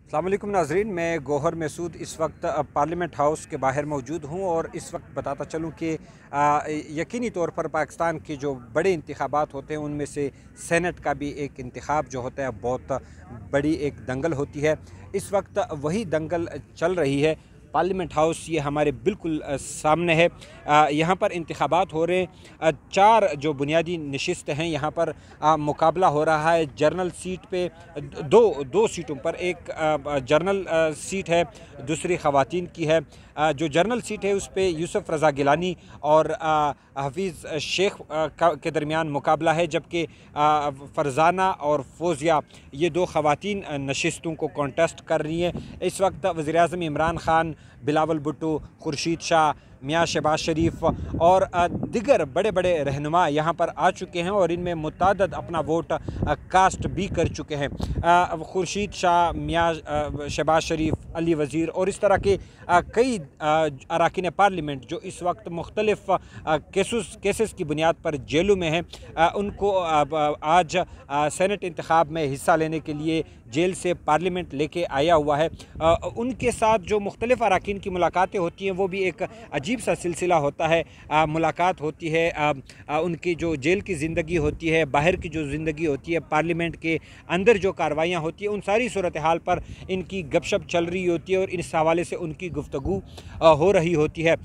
अस्सलाम वालेकुम नाज़रीन, मैं गौहर महसूद इस वक्त पार्लियामेंट हाउस के बाहर मौजूद हूँ और इस वक्त बताता चलूँ कि यकीनी तौर पर पाकिस्तान के जो बड़े इंतखाबात होते हैं उनमें से सेनेट का भी एक इंतखाब जो होता है बहुत बड़ी एक दंगल होती है। इस वक्त वही दंगल चल रही है। पार्लियामेंट हाउस ये हमारे बिल्कुल सामने है। यहाँ पर इंतखाबात हो रहे हैं। चार जो बुनियादी नशिस्त हैं यहाँ पर मुकाबला हो रहा है। जर्नल सीट पे दो सीटों पर एक जर्नल सीट है, दूसरी ख़वातीन की है। जो जर्नल सीट है उस पर यूसुफ रज़ा गिलानी और हफीज़ शेख के दरमियान मुकाबला है, जबकि फ़रज़ाना और फ़ौज़िया ये दो ख़वातीन नशिस्तों को कॉन्टेस्ट कर रही हैं। इस वक्त वज़ीर-ए-आज़म इमरान ख़ान, बिलावल भुट्टो, खुर्शीद शाह, मियाँ शहबाज शरीफ और दिगर बड़े बड़े रहनुमा यहाँ पर आ चुके हैं और इनमें मुतअद्दिद अपना वोट कास्ट भी कर चुके हैं। खुर्शीद शाह, मियाँ शहबाज शरीफ, अली वज़ीर और इस तरह के कई अरकान पार्लियामेंट जो इस वक्त मुख्तलिफ़ केसेस की बुनियाद पर जेलों में हैं, उनको आज सेनेट इंतखाब में हिस्सा लेने के लिए जेल से पार्लियामेंट लेके आया हुआ है। उनके साथ जो मुख्तलिफ़ अरकान की मुलाकातें होती हैं वो भी एक अजीब सा सिलसिला होता है। मुलाकात होती है, उनकी जो जेल की ज़िंदगी होती है, बाहर की जो ज़िंदगी होती है, पार्लियामेंट के अंदर जो कार्रवाइयाँ होती हैं, उन सारी सूरत हाल पर इनकी गपशप चल रही होती है और इस हवाले से उनकी गुफ्तगू हो रही होती है।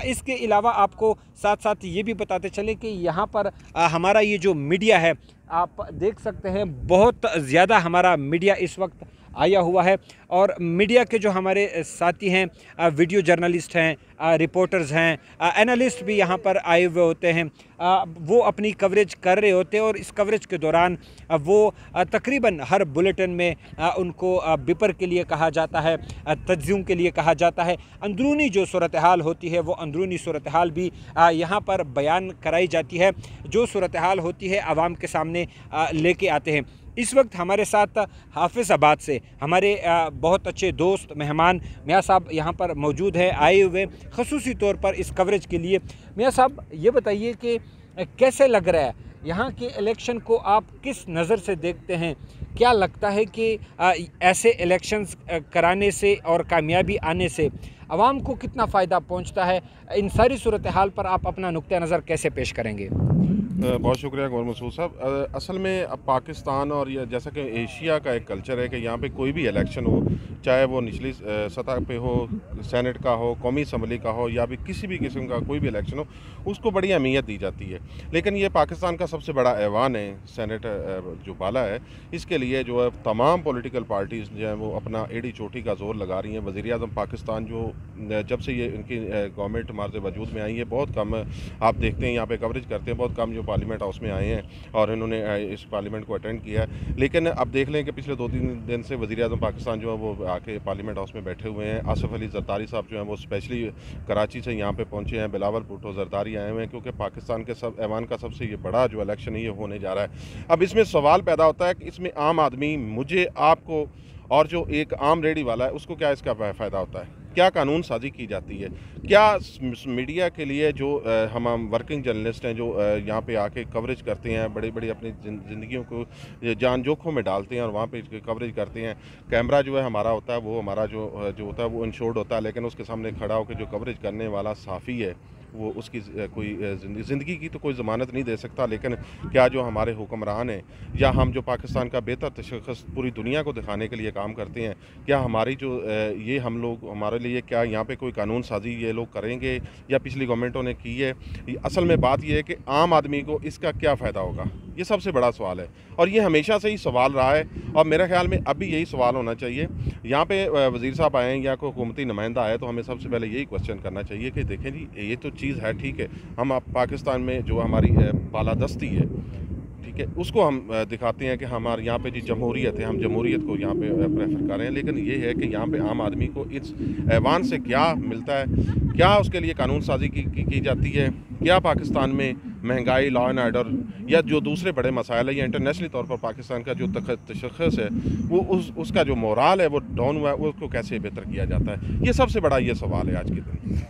इसके अलावा आपको साथ साथ ये भी बताते चलें कि यहाँ पर हमारा ये जो मीडिया है, आप देख सकते हैं बहुत ज़्यादा हमारा मीडिया इस वक्त आया हुआ है और मीडिया के जो हमारे साथी हैं, वीडियो जर्नलिस्ट हैं, रिपोर्टर्स हैं, एनालिस्ट भी यहाँ पर आए हुए होते हैं। वो अपनी कवरेज कर रहे होते हैं और इस कवरेज के दौरान वो तकरीबन हर बुलेटिन में उनको बिपर के लिए कहा जाता है, तज्ज़ियों के लिए कहा जाता है। अंदरूनी जो सूरत हाल होती है वो अंदरूनी सूरत हाल भी यहाँ पर बयान कराई जाती है। जो सूरत हाल होती है आवाम के सामने लेके आते हैं। इस वक्त हमारे साथ हाफिज़ाबाद से हमारे बहुत अच्छे दोस्त मेहमान मियाँ साहब यहाँ पर मौजूद है, आए हुए ख़ुसूसी तौर पर इस कवरेज के लिए। मियाँ साहब ये बताइए कि कैसे लग रहा है यहाँ के इलेक्शन को, आप किस नज़र से देखते हैं? क्या लगता है कि ऐसे इलेक्शंस कराने से और कामयाबी आने से आवाम को कितना फ़ायदा पहुँचता है? इन सारी सूरत हाल पर आप अपना नुक्ता नज़र कैसे पेश करेंगे? बहुत शुक्रिया गौर मसूद साहब। असल में अब पाकिस्तान और ये जैसा कि एशिया का एक कल्चर है कि यहाँ पे कोई भी इलेक्शन हो, चाहे वो निचली सतह पे हो, सेनेट का हो, कौमी असम्बली का हो या भी किसी भी किस्म का कोई भी इलेक्शन हो, उसको बड़ी अहमियत दी जाती है। लेकिन ये पाकिस्तान का सबसे बड़ा ऐवान है, सेनेट जो बाला है, इसके लिए जो है तमाम पॉलिटिकल पार्टीज़ जो है वो अपना एड़ी चोटी का जोर लगा रही हैं। वज़ीर-ए-आज़म पाकिस्तान जो जब से ये इनकी गवर्नमेंट मार्ज़ वजूद में आई है, बहुत कम आप देखते हैं यहाँ पे कवरेज करते हैं, बहुत कम जो पार्लियामेंट हाउस में आए हैं और इन्होंने इस पार्लियामेंट को अटेंड किया है। लेकिन अब देख लें कि पिछले 2-3 दिन से वज़ीर-ए-आज़म पाकिस्तान जो है वो आके पार्लियामेंट हाउस में बैठे हुए हैं। आसिफ अली ज़रदारी साहब जो हैं वो स्पेशली कराची से यहाँ पे पहुँचे हैं, बिलावल भुट्टो ज़रदारी आए हुए हैं, क्योंकि पाकिस्तान के सब ऐवान का सबसे ये बड़ा जो इलेक्शन है ये होने जा रहा है। अब इसमें सवाल पैदा होता है कि इसमें आम आदमी, मुझे, आपको और जो एक आम रेडी वाला है उसको क्या इसका फ़ायदा होता है? क्या कानून साजी की जाती है? क्या मीडिया के लिए जो हम वर्किंग जर्नलिस्ट हैं जो यहाँ पे आके कवरेज करते हैं, बड़ी बड़ी अपनी ज़िंदगियों को जान जोखों में डालते हैं और वहाँ पे कवरेज करते हैं, कैमरा जो है हमारा होता है, वो हमारा जो होता है वो इंश्योर्ड होता है, लेकिन उसके सामने खड़ा होकर जो कवरेज करने वाला साफ़ी है वो उसकी कोई ज़िंदगी की तो कोई ज़मानत नहीं दे सकता। लेकिन क्या जो हमारे हुक्मरान हैं या हम जो पाकिस्तान का बेहतर तशख़्ख़ुस पूरी दुनिया को दिखाने के लिए काम करते हैं, क्या हमारी जो ये हम लोग हमारे लिए क्या यहाँ पे कोई कानून साजी ये लोग करेंगे या पिछली गवर्नमेंटों ने की है? असल में बात ये है कि आम आदमी को इसका क्या फ़ायदा होगा, ये सबसे बड़ा सवाल है और ये हमेशा से ही सवाल रहा है और मेरे ख्याल में अभी यही सवाल होना चाहिए। यहाँ पे वज़ीर साहब आए हैं या कोई हुकूमती नुमाइंदा आए तो हमें सबसे पहले यही क्वेश्चन करना चाहिए कि देखें जी, ये तो चीज़ है, ठीक है, हम आप पाकिस्तान में जो हमारी बालादस्ती है, ठीक है, उसको हम दिखाते हैं कि हमारे यहाँ पे जी जमहूरियत है, हम जमहूरियत को यहाँ पे प्रेफर कर रहे हैं। लेकिन ये है कि यहाँ पे आम आदमी को इस ऐवान से क्या मिलता है, क्या उसके लिए कानून साजी की जाती है, क्या पाकिस्तान में महंगाई, लॉ एंड आर्डर या जो दूसरे बड़े मसाइल है या इंटरनेशनली तौर पर पाकिस्तान का जो तशख़्ख़ुस है वो उसका जो मोराल है वो डाउन हुआ है, उसको कैसे बेहतर किया जाता है? ये सबसे बड़ा ये सवाल है आज के दिन।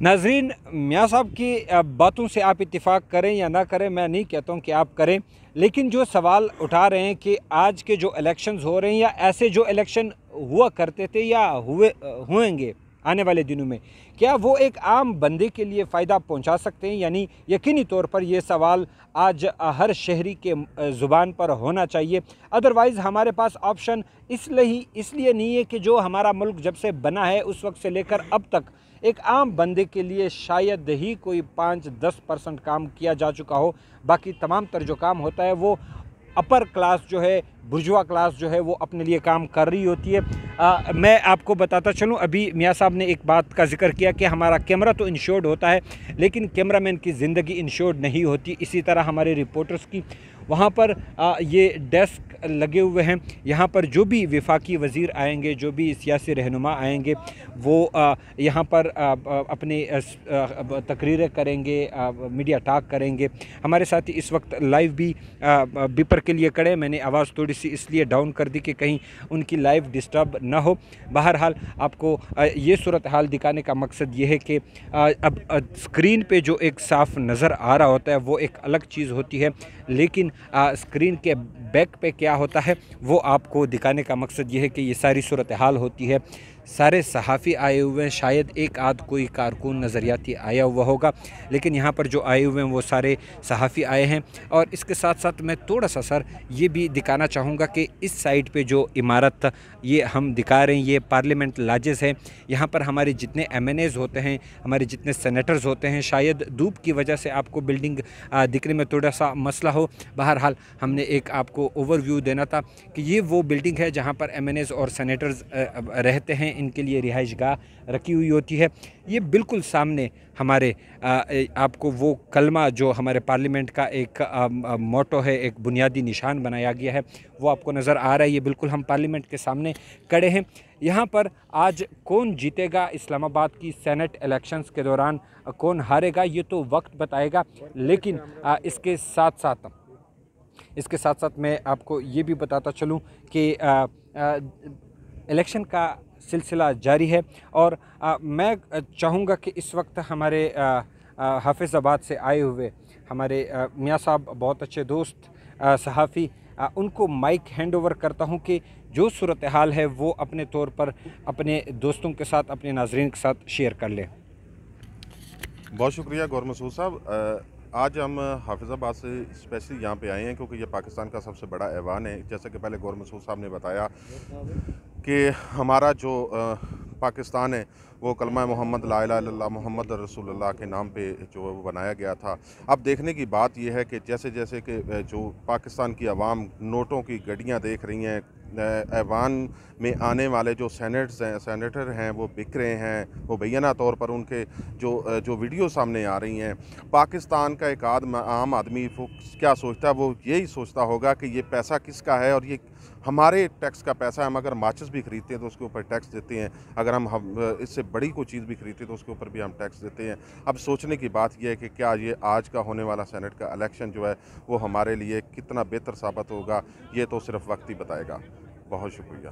नाजरीन, मियाँ साहब की बातों से आप इत्तेफाक करें या ना करें, मैं नहीं कहता हूँ कि आप करें, लेकिन जो सवाल उठा रहे हैं कि आज के जो इलेक्शंस हो रहे हैं या ऐसे जो इलेक्शन हुआ करते थे या होंगे आने वाले दिनों में, क्या वो एक आम बंदे के लिए फ़ायदा पहुंचा सकते हैं? यानी यकीनी तौर पर ये सवाल आज हर शहरी के ज़ुबान पर होना चाहिए। अदरवाइज़ हमारे पास ऑप्शन इसलिए नहीं है कि जो हमारा मुल्क जब से बना है उस वक्त से लेकर अब तक एक आम बंदे के लिए शायद ही कोई 5-10% काम किया जा चुका हो। बाकी तमाम तर जो काम होता है वो अपर क्लास जो है, बुर्जुआ क्लास जो है, वो अपने लिए काम कर रही होती है। मैं आपको बताता चलूं, अभी मियाँ साहब ने एक बात का जिक्र किया कि हमारा कैमरा तो इंश्योर्ड होता है लेकिन कैमरामैन की ज़िंदगी इंश्योर्ड नहीं होती। इसी तरह हमारे रिपोर्टर्स की वहाँ पर ये डेस्क लगे हुए हैं। यहाँ पर जो भी वफाकी वज़ीर आएंगे, जो भी सियासी रहनुमा आएंगे, वो यहाँ पर अपनी तकरीरें करेंगे, मीडिया टॉक करेंगे। हमारे साथ इस वक्त लाइव भी बीपर के लिए खड़े। मैंने आवाज़ थोड़ी सी इसलिए डाउन कर दी कि कहीं उनकी लाइव डिस्टर्ब ना हो। बहरहाल आपको ये सूरत हाल दिखाने का मकसद ये है कि अब स्क्रीन पे जो एक साफ़ नज़र आ रहा होता है वो एक अलग चीज़ होती है, लेकिन स्क्रीन के बैक पे क्या होता है वो आपको दिखाने का मकसद ये है कि ये सारी सूरत हाल होती है। सारे सहाफ़ी आए हुए हैं, शायद एक आध कोई कारकुन नज़रियाती आया हुआ होगा, लेकिन यहाँ पर जो आए हुए हैं वो सारे सहाफ़ी आए हैं। और इसके साथ साथ मैं थोड़ा सा सर ये भी दिखाना चाहूँगा कि इस साइड पे जो इमारत ये हम दिखा रहे हैं ये पार्लियामेंट लॉजेस है। यहाँ पर हमारे जितने MNAs होते हैं, हमारे जितने सेनेटर्स होते हैं, शायद धूप की वजह से आपको बिल्डिंग दिखने में थोड़ा सा मसला हो। बहरहाल हमने एक आपको ओवरव्यू देना था कि ये वो बिल्डिंग है जहाँ पर MNAs और सेनेटर्स रहते हैं, इनके लिए रिहाइश गाह रखी हुई होती है। ये बिल्कुल सामने हमारे आपको वो कलमा जो हमारे पार्लियामेंट का एक मोटो है, एक बुनियादी निशान बनाया गया है, वो आपको नज़र आ रहा है। ये बिल्कुल हम पार्लियामेंट के सामने खड़े हैं। यहाँ पर आज कौन जीतेगा इस्लामाबाद की सेनेट इलेक्शंस के दौरान, कौन हारेगा, ये तो वक्त बताएगा। लेकिन इसके साथ साथ मैं आपको ये भी बताता चलूँ कि इलेक्शन का सिलसिला जारी है। और मैं चाहूँगा कि इस वक्त हमारे हाफिज़ाबाद से आए हुए हमारे मियाँ साहब, बहुत अच्छे दोस्त सहाफ़ी, उनको माइक हैंड ओवर करता हूँ कि जो सूरत हाल है वो अपने तौर पर अपने दोस्तों के साथ, अपने नाज़रीन के साथ शेयर कर लें। बहुत शुक्रिया गौर मसूद साहब। आज हम हाफिज़ाबाद से स्पेशली यहाँ पे आए हैं क्योंकि ये पाकिस्तान का सबसे बड़ा ऐवान है। जैसा कि पहले गौर मसूद साहब ने बताया कि हमारा जो पाकिस्तान है वो कलमा मोहम्मद ला इलाहा इल्लल्लाह मोहम्मद रसूलुल्लाह के नाम पे जो वो बनाया गया था। अब देखने की बात यह है कि जैसे जैसे कि जो पाकिस्तान की आवाम नोटों की गड्डियाँ देख रही हैं, ऐवान में आने वाले जो सेनेटर हैं वो बिक रहे हैं, वो बेयना तौर पर उनके जो वीडियो सामने आ रही हैं। पाकिस्तान का एक आम आदमी वो क्या सोचता है, वो यही सोचता होगा कि ये पैसा किसका है और ये हमारे टैक्स का पैसा है। हम अगर माचिस भी खरीदते हैं तो उसके ऊपर टैक्स देते हैं, अगर हम इससे बड़ी कोई चीज़ भी खरीदते हैं तो उसके ऊपर भी हम टैक्स देते हैं। अब सोचने की बात यह है कि क्या ये आज का होने वाला सेनेट का इलेक्शन जो है वो हमारे लिए कितना बेहतर साबित होगा, ये तो सिर्फ वक्त ही बताएगा। बहुत शुक्रिया।